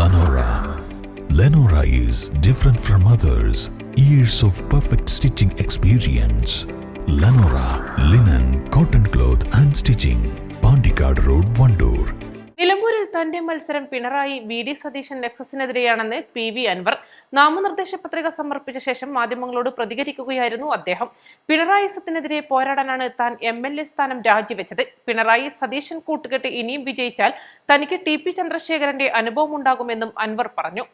Lenora. Lenora is different from others. Years of perfect stitching experience. Lenora, linen, cotton cloth and stitching. Pandikad Road, Vandoor. നിലമ്പൂരിൽ തന്റെ മത്സരം Pinarayi VD. Satheesan നെക്സസിനെതിരെയാണെന്ന് PV. Anwar നാമനിർദ്ദേശ പത്രിക സമർപ്പിച്ച ശേഷം മാധ്യമങ്ങളോട് പ്രതികരിക്കുകയായിരുന്നു അദ്ദേഹം. പിണറായി സത്തിനെതിരെ പോരാടാനാണ് താൻ എം.എൽ.എ. സ്ഥാനം രാജിവെച്ചത്. പിണറായി സതീശൻ കൂട്ടുകെട്ട് ഇനിയും വിജയിച്ചാൽ തനിക്ക് ടി.പി. ചന്ദ്രശേഖരന്റെ അനുഭവം ഉണ്ടാകുമെന്നും അൻവർ പറഞ്ഞു.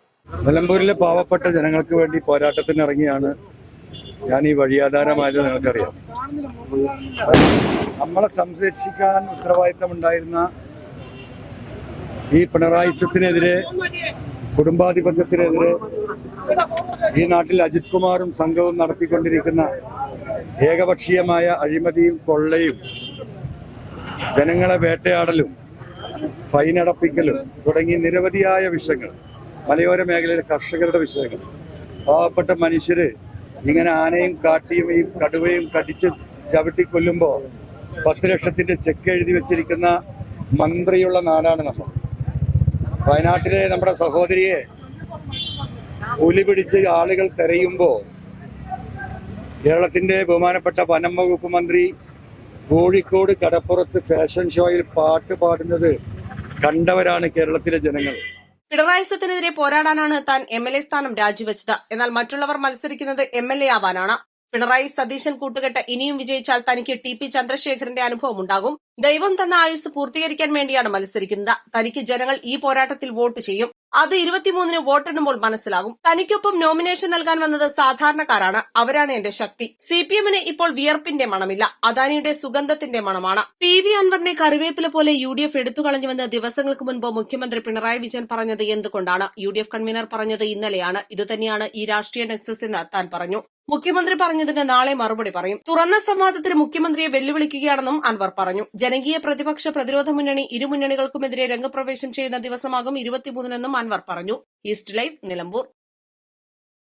നിലമ്പൂരിലെ പാവപ്പെട്ട ജനങ്ങൾക്ക് വേണ്ടി പോരാട്ടത്തിന് ഇറങ്ങിയാണ് ഞാൻ ഈ വഴിയാധാരമായത് നിങ്ങൾക്കറിയാം. നമ്മളെ സംരക്ഷിക്കാൻ ഉത്തരവാദിത്തമുണ്ടായിരുന്ന ഈ പിണറായിസത്തിനെതിരെ, കുടുംബാധിപത്യത്തിനെതിരെ ഈ നാട്ടിൽ അജിത് കുമാറും സംഘവും നടത്തിക്കൊണ്ടിരിക്കുന്ന ഏകപക്ഷീയമായ അഴിമതിയും കൊള്ളയും ജനങ്ങളെ വേട്ടയാടലും ഫൈനടപ്പിക്കലും തുടങ്ങി നിരവധിയായ വിഷയങ്ങൾ, മലയോര മേഖലയിലെ കർഷകരുടെ വിഷയങ്ങൾ, പാവപ്പെട്ട മനുഷ്യര് ഇങ്ങനെ ആനയും കാട്ടിയും ഈ കടുവയും കടിച്ച് ചവിട്ടിക്കൊല്ലുമ്പോൾ 10 ലക്ഷത്തിന്റെ ചെക്ക് എഴുതി വെച്ചിരിക്കുന്ന മന്ത്രിയുള്ള നാടാണ് നമ്മൾ. വയനാട്ടിലെ നമ്മുടെ സഹോദരിയെ പുലി പിടിച്ച് ആളുകൾ തെരയുമ്പോൾ കേരളത്തിന്റെ ബഹുമാനപ്പെട്ട വനം വകുപ്പ് മന്ത്രി കോഴിക്കോട് കടപ്പുറത്ത് ഫാഷൻ ഷോയിൽ പാട്ട് പാടുന്നത് കണ്ടവരാണ് കേരളത്തിലെ ജനങ്ങൾ. പിണറായി സത്തിനെതിരെ പോരാടാനാണ് താൻ എം.എൽ.എ. സ്ഥാനം രാജിവെച്ചത്. എന്നാൽ മറ്റുള്ളവർ മത്സരിക്കുന്നത് എം.എൽ.എ. ആവാനാണ്. പിണറായി സതീശൻ കൂട്ടുകെട്ട് ഇനിയും വിജയിച്ചാൽ തനിക്ക് ടി.പി. ചന്ദ്രശേഖരന്റെ അനുഭവം ഉണ്ടാകും. ദൈവം തന്ന ആയുസ് പൂർത്തീകരിക്കാൻ വേണ്ടിയാണ് മത്സരിക്കുന്നത്. തനിക്ക് ജനങ്ങൾ ഈ പോരാട്ടത്തിൽ വോട്ട് ചെയ്യും. അത് 23-ന് വോട്ടെണ്ണുമ്പോൾ മനസ്സിലാകും. തനിക്കൊപ്പം നോമിനേഷൻ നൽകാൻ വന്നത് സാധാരണക്കാരാണ്. അവരാണ് എന്റെ ശക്തി. CPM-ന് ഇപ്പോൾ വിയർപ്പിന്റെ മണമില്ല, അദാനിയുടെ സുഗന്ധത്തിന്റെ മണമാണ്. പി.വി. അൻവറിനെ കറിവേപ്പില പോലെ UDF എടുത്തുകളഞ്ഞുവെന്ന് ദിവസങ്ങൾക്ക് മുൻപ് മുഖ്യമന്ത്രി പിണറായി വിജയൻ പറഞ്ഞത് എന്തുകൊണ്ടാണ്? UDF കൺവീനർ പറഞ്ഞത് ഇന്നലെയാണ്. ഇതുതന്നെയാണ് ഈ രാഷ്ട്രീയ നെക്സസ് എന്ന് താൻ പറഞ്ഞു. മുഖ്യമന്ത്രി പറഞ്ഞതിന് നാളെ മറുപടി പറയും. തുറന്ന സംവാദത്തിന് മുഖ്യമന്ത്രിയെ വെല്ലുവിളിക്കുകയാണെന്നും അൻവർ പറഞ്ഞു. ജനകീയ പ്രതിപക്ഷ പ്രതിരോധ മുന്നണി ഇരുമുന്നണികൾക്കുമെതിരെ രംഗപ്രവേശം ചെയ്യുന്ന ദിവസമാകും 23-നെന്നും അൻവർ പറഞ്ഞു. East live, Nilambur.